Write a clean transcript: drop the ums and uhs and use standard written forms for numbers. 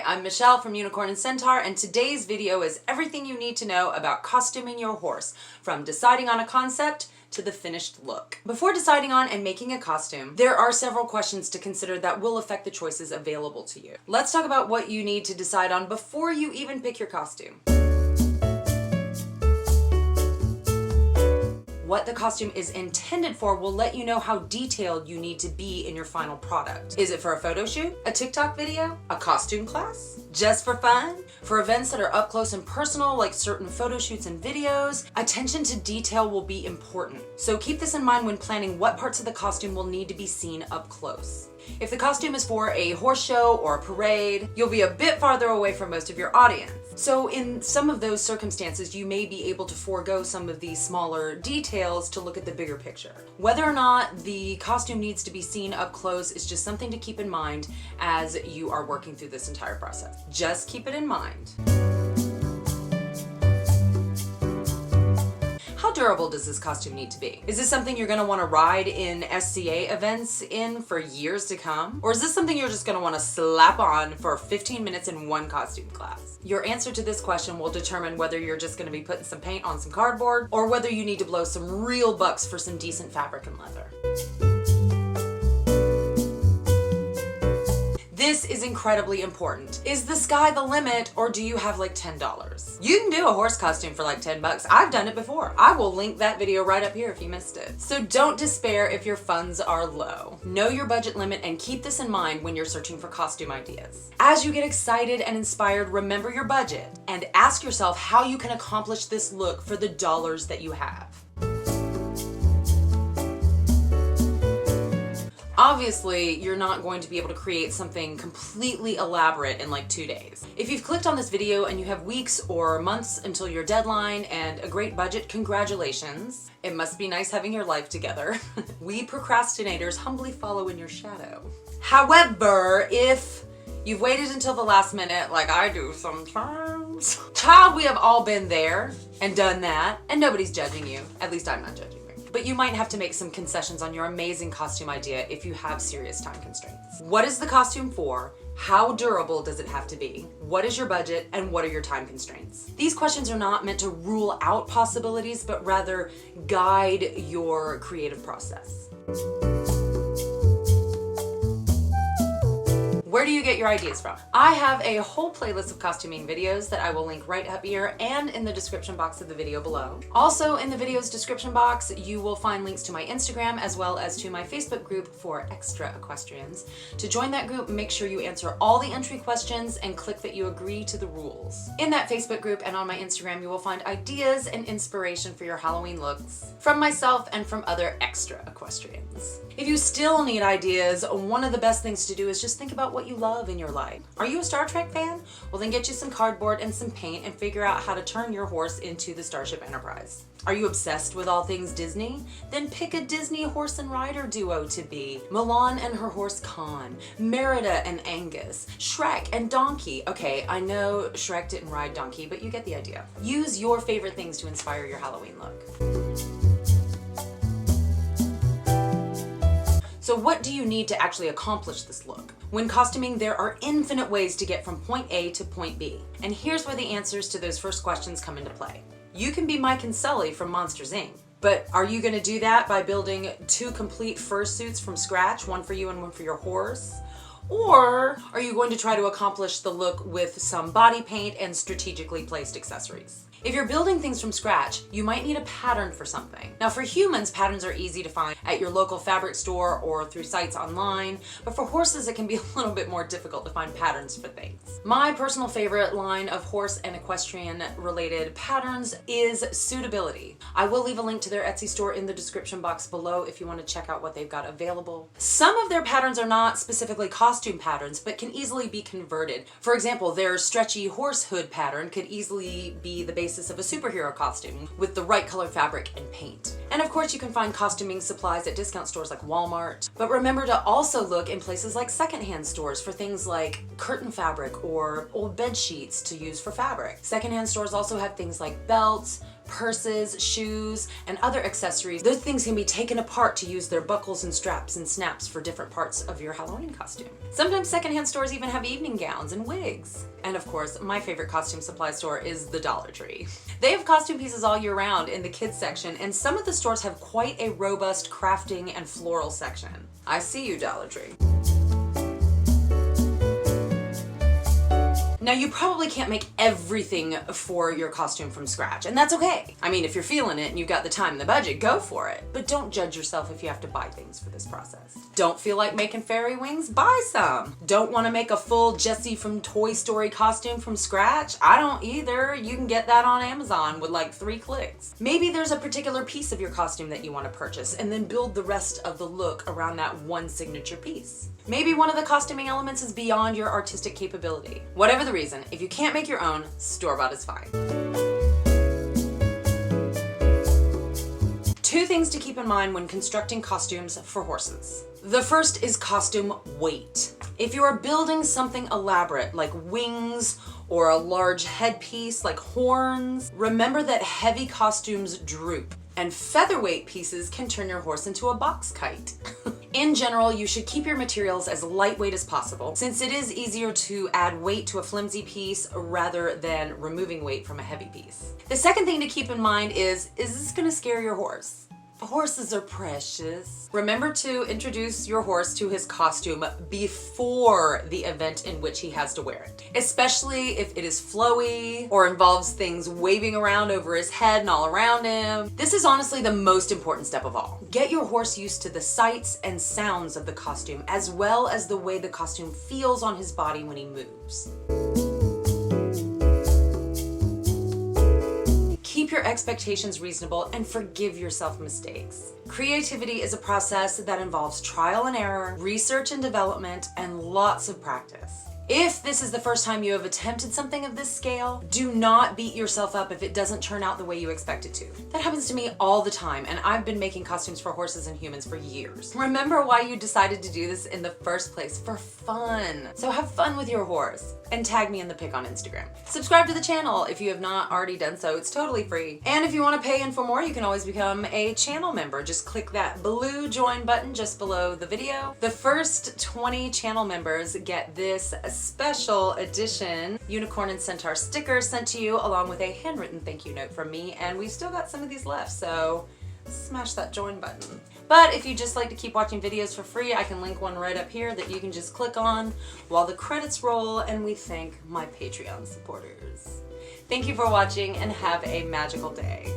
I'm Michelle from Unicorn Centaur, and today's video is everything you need to know about costuming your horse, from deciding on a concept to the finished look. Before deciding on and making a costume, there are several questions to consider that will affect the choices available to you. Let's talk about what you need to decide on before you even pick your costume. What the costume is intended for will let you know how detailed you need to be in your final product. Is it for a photo shoot? A TikTok video? A costume class? Just for fun? For events that are up close and personal, like certain photo shoots and videos, attention to detail will be important. So keep this in mind when planning what parts of the costume will need to be seen up close. If the costume is for a horse show or a parade, you'll be a bit farther away from most of your audience. So in some of those circumstances, you may be able to forego some of these smaller details to look at the bigger picture. Whether or not the costume needs to be seen up close is just something to keep in mind as you are working through this entire process. Just keep it in mind. How durable does this costume need to be? Is this something you're gonna wanna ride in SCA events in for years to come? Or is this something you're just gonna wanna slap on for 15 minutes in one costume class? Your answer to this question will determine whether you're just gonna be putting some paint on some cardboard or whether you need to blow some real bucks for some decent fabric and leather. This is incredibly important. Is the sky the limit, or do you have like $10? You can do a horse costume for like 10 bucks. I've done it before. I will link that video right up here if you missed it. So don't despair if your funds are low. Know your budget limit and keep this in mind when you're searching for costume ideas. As you get excited and inspired, remember your budget and ask yourself how you can accomplish this look for the dollars that you have. Obviously, you're not going to be able to create something completely elaborate in like 2 days. If you've clicked on this video and you have weeks or months until your deadline and a great budget, congratulations. It must be nice having your life together. We procrastinators humbly follow in your shadow. However, if you've waited until the last minute, like I do sometimes, child, we have all been there and done that, and nobody's judging you. At least I'm not judging. But you might have to make some concessions on your amazing costume idea if you have serious time constraints. What is the costume for? How durable does it have to be? What is your budget, and what are your time constraints? These questions are not meant to rule out possibilities, but rather guide your creative process. Where do you get your ideas from? I have a whole playlist of costuming videos that I will link right up here and in the description box of the video below. Also in the video's description box, you will find links to my Instagram as well as to my Facebook group for extra equestrians. To join that group, make sure you answer all the entry questions and click that you agree to the rules. In that Facebook group and on my Instagram, you will find ideas and inspiration for your Halloween looks from myself and from other extra equestrians. If you still need ideas, one of the best things to do is just think about what you love in your life. Are you a Star Trek fan? Well, then get you some cardboard and some paint and figure out how to turn your horse into the Starship Enterprise. Are you obsessed with all things Disney? Then pick a Disney horse and rider duo to be. Mulan and her horse Khan, Merida and Angus, Shrek and Donkey. Okay, I know Shrek didn't ride Donkey, but you get the idea. Use your favorite things to inspire your Halloween look. So what do you need to actually accomplish this look? When costuming, there are infinite ways to get from point A to point B. And here's where the answers to those first questions come into play. You can be Mike and Sully from Monsters, Inc. But are you gonna do that by building 2 complete fursuits from scratch, one for you and one for your horse? Or are you going to try to accomplish the look with some body paint and strategically placed accessories? If you're building things from scratch, you might need a pattern for something. Now for humans, patterns are easy to find at your local fabric store or through sites online, but for horses it can be a little bit more difficult to find patterns for things. My personal favorite line of horse and equestrian related patterns is SuitAbility. I will leave a link to their Etsy store in the description box below if you want to check out what they've got available. Some of their patterns are not specifically costume patterns, but can easily be converted. For example, their stretchy horse hood pattern could easily be the basis of a superhero costume with the right color fabric and paint. And of course you can find costuming supplies at discount stores like Walmart, but remember to also look in places like secondhand stores for things like curtain fabric or old bed sheets to use for fabric. Secondhand stores also have things like belts, purses, shoes, and other accessories. Those things can be taken apart to use their buckles and straps and snaps for different parts of your Halloween costume. Sometimes secondhand stores even have evening gowns and wigs. And of course, my favorite costume supply store is the Dollar Tree. They have costume pieces all year round in the kids section, and some of the stores have quite a robust crafting and floral section. I see you, Dollar Tree. Now, you probably can't make everything for your costume from scratch, and that's okay. I mean, if you're feeling it and you've got the time and the budget, go for it. But don't judge yourself if you have to buy things for this process. Don't feel like making fairy wings? Buy some. Don't want to make a full Jessie from Toy Story costume from scratch? I don't either. You can get that on Amazon with like 3 clicks. Maybe there's a particular piece of your costume that you want to purchase and then build the rest of the look around that one signature piece. Maybe one of the costuming elements is beyond your artistic capability. Whatever the reason, if you can't make your own, store-bought is fine. 2 things to keep in mind when constructing costumes for horses. The first is costume weight. If you are building something elaborate like wings or a large headpiece like horns, remember that heavy costumes droop, and featherweight pieces can turn your horse into a box kite. In general, you should keep your materials as lightweight as possible, since it is easier to add weight to a flimsy piece rather than removing weight from a heavy piece. The second thing to keep in mind is this gonna scare your horse? Horses are precious. Remember to introduce your horse to his costume before the event in which he has to wear it, especially if it is flowy or involves things waving around over his head and all around him. This is honestly the most important step of all. Get your horse used to the sights and sounds of the costume, as well as the way the costume feels on his body when he moves. Keep your expectations reasonable and forgive yourself mistakes. Creativity is a process that involves trial and error, research and development, and lots of practice. If this is the first time you have attempted something of this scale, do not beat yourself up if it doesn't turn out the way you expect it to. That happens to me all the time, and I've been making costumes for horses and humans for years. Remember why you decided to do this in the first place: for fun. So have fun with your horse, and tag me in the pic on Instagram. Subscribe to the channel if you have not already done so. It's totally free. And if you want to pay in for more, you can always become a channel member. Just click that blue join button just below the video. The first 20 channel members get this special edition Unicorn and Centaur sticker sent to you, along with a handwritten thank you note from me, and we still got some of these left, so smash that join button. But if you just like to keep watching videos for free, I can link one right up here that you can just click on while the credits roll, and we thank my Patreon supporters. Thank you for watching and have a magical day.